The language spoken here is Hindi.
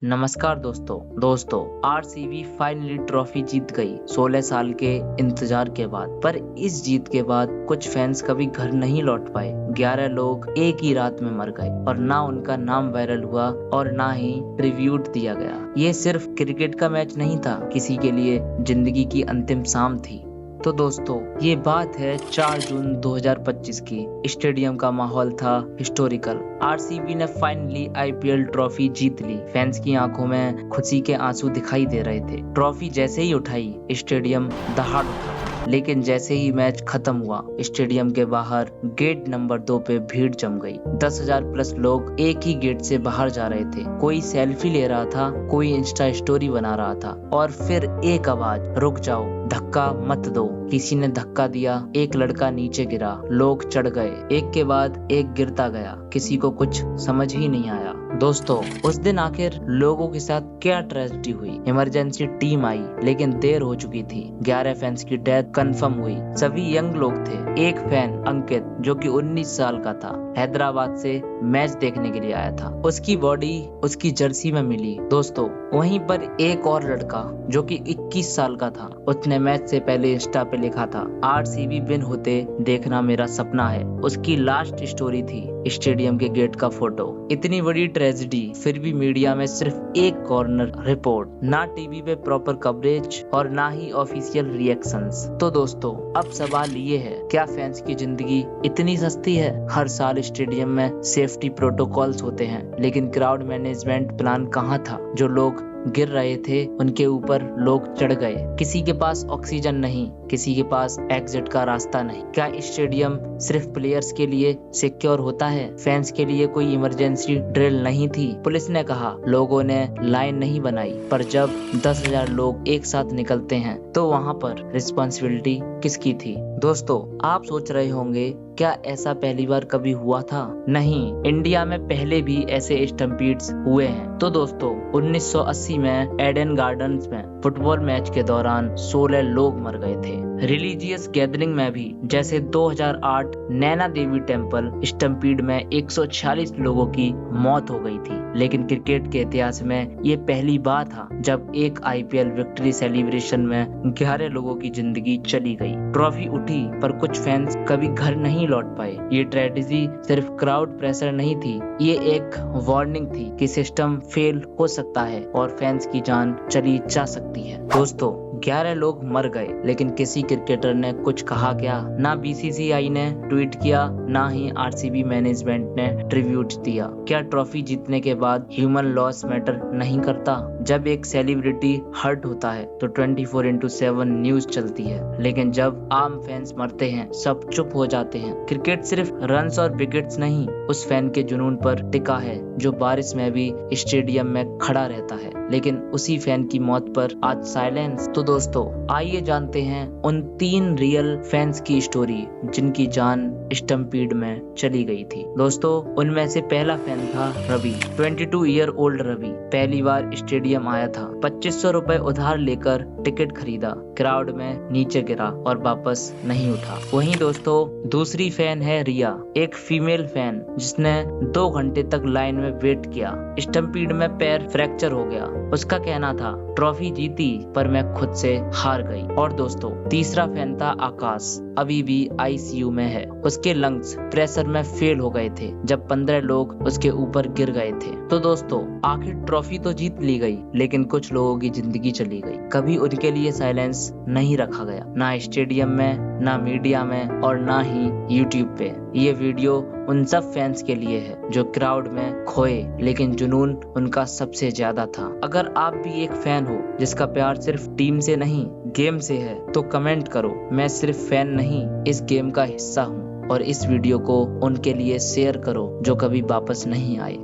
नमस्कार दोस्तों आरसीबी फाइनली ट्रॉफी जीत गई 16 साल के इंतजार के बाद। पर इस जीत के बाद कुछ फैंस कभी घर नहीं लौट पाए। 11 लोग एक ही रात में मर गए और ना उनका नाम वायरल हुआ और ना ही ट्रिब्यूट दिया गया। ये सिर्फ क्रिकेट का मैच नहीं था, किसी के लिए जिंदगी की अंतिम शाम थी। तो दोस्तों, ये बात है 4 जून 2025 की। स्टेडियम का माहौल था हिस्टोरिकल। आरसीबी ने फाइनली आईपीएल ट्रॉफी जीत ली। फैंस की आंखों में खुशी के आंसू दिखाई दे रहे थे। ट्रॉफी जैसे ही उठाई, स्टेडियम दहाड़ उठा। लेकिन जैसे ही मैच खत्म हुआ, स्टेडियम के बाहर गेट नंबर 2 पे भीड़ जम गई। 10,000 प्लस लोग एक ही गेट से बाहर जा रहे थे। कोई सेल्फी ले रहा था, कोई इंस्टा स्टोरी बना रहा था। और फिर एक आवाज, रुक जाओ, धक्का मत दो। किसी ने धक्का दिया, एक लड़का नीचे गिरा, लोग चढ़ गए, एक के बाद एक गिरता गया। किसी को कुछ समझ ही नहीं आया। दोस्तों, उस दिन आखिर लोगों के साथ क्या ट्रेजेडी हुई? इमरजेंसी टीम आई, लेकिन देर हो चुकी थी। 11 फैंस की डेथ कंफर्म हुई। सभी यंग लोग थे। एक फैन अंकित, जो कि 19 साल का था, हैदराबाद से मैच देखने के लिए आया था। उसकी बॉडी उसकी जर्सी में मिली। दोस्तों, वहीं पर एक और लड़का जो कि 21 साल का था, उसने मैच से पहले इंस्टा पे लिखा था, आरसीबी विन होते देखना मेरा सपना है। उसकी लास्ट स्टोरी थी स्टेडियम के गेट का फोटो। इतनी बड़ी ट्रेजेडी, फिर भी मीडिया में सिर्फ एक कॉर्नर रिपोर्ट, ना टीवी पे प्रॉपर कवरेज और ना ही ऑफिशियल रिएक्शंस। तो दोस्तों, अब सवाल ये है, क्या फैंस की जिंदगी इतनी सस्ती है? हर साल स्टेडियम में सेफ्टी प्रोटोकॉल्स होते हैं, लेकिन क्राउड मैनेजमेंट प्लान कहाँ था? जो लोग गिर रहे थे, उनके ऊपर लोग चढ़ गए। किसी के पास ऑक्सीजन नहीं, किसी के पास एग्जिट का रास्ता नहीं। क्या स्टेडियम सिर्फ प्लेयर्स के लिए सिक्योर होता है? फैंस के लिए कोई इमरजेंसी ड्रिल नहीं थी? पुलिस ने कहा, लोगों ने लाइन नहीं बनाई। पर जब 10,000 लोग एक साथ निकलते हैं, तो वहाँ पर रिस्पॉन्सिबिलिटी किसकी थी? दोस्तों, आप सोच रहे होंगे, क्या ऐसा पहली बार कभी हुआ था? नहीं, इंडिया में पहले भी ऐसे स्टम्पीड्स हुए हैं। तो दोस्तों, 1980 में एडन गार्डन्स में फुटबॉल मैच के दौरान 16 लोग मर गए थे। रिलीजियस गैदरिंग में भी, जैसे 2008 नैना देवी टेम्पल स्टम्पीड में 146 लोगों की मौत हो गई थी। लेकिन क्रिकेट के इतिहास में ये पहली बार था जब एक आईपीएल विक्ट्री सेलिब्रेशन में 11 लोगों की जिंदगी चली गई। ट्रॉफी उठी, पर कुछ फैंस कभी घर नहीं लौट पाए। ये ट्रेजेडी सिर्फ क्राउड प्रेशर नहीं थी, ये एक वार्निंग थी कि सिस्टम फेल हो सकता है और फैंस की जान चली जा सकती है। दोस्तों, 11 लोग मर गए, लेकिन किसी क्रिकेटर ने कुछ कहा क्या? ना बीसीसीआई ने ट्वीट किया, ना ही आरसीबी मैनेजमेंट ने ट्रिब्यूट दिया। क्या ट्रॉफी जीतने के बाद ह्यूमन लॉस मैटर नहीं करता? जब एक सेलिब्रिटी हर्ट होता है तो 24/7 न्यूज चलती है, लेकिन जब आम फैंस मरते हैं, सब चुप हो जाते हैं। क्रिकेट सिर्फ रन्स और विकेट्स नहीं, उस फैन के जुनून पर टिका है जो बारिश में भी स्टेडियम में खड़ा रहता है। लेकिन उसी फैन की मौत पर आज साइलेंस। तो दोस्तों, आइए जानते हैं उन 3 रियल फैंस की स्टोरी जिनकी जान स्टम्पीड में चली गई थी। दोस्तों, उनमें से पहला फैन था रवि। 22 ईयर ओल्ड रवि पहली बार स्टेडियम आया था। 2500 रुपए उधार लेकर टिकट खरीदा, क्राउड में नीचे गिरा और वापस नहीं उठा। वहीं दोस्तों, दूसरी फैन है रिया, एक फीमेल फैन जिसने 2 घंटे तक लाइन में वेट किया। स्टम्पीड में पैर फ्रैक्चर हो गया। उसका कहना था, ट्रॉफी जीती पर मैं खुद से हार गई। और दोस्तों, तीसरा फैन था आकाश, अभी भी आईसीयू में है। उसके लंग्स प्रेशर में फेल हो गए थे जब 15 लोग उसके ऊपर गिर गए थे। तो दोस्तों, आखिर ट्रॉफी तो जीत ली गई, लेकिन कुछ लोगों की जिंदगी चली गई। कभी उनके लिए साइलेंस नहीं रखा गया, ना स्टेडियम में, ना मीडिया में और ना ही यूट्यूब पे। ये वीडियो उन सब फैंस के लिए है जो क्राउड में खोए, लेकिन जुनून उनका सबसे ज्यादा था। अगर आप भी एक फैन हो जिसका प्यार सिर्फ टीम से नहीं, गेम से है, तो कमेंट करो, मैं सिर्फ फैन नहीं, इस गेम का हिस्सा हूँ। और इस वीडियो को उनके लिए शेयर करो जो कभी वापस नहीं आए।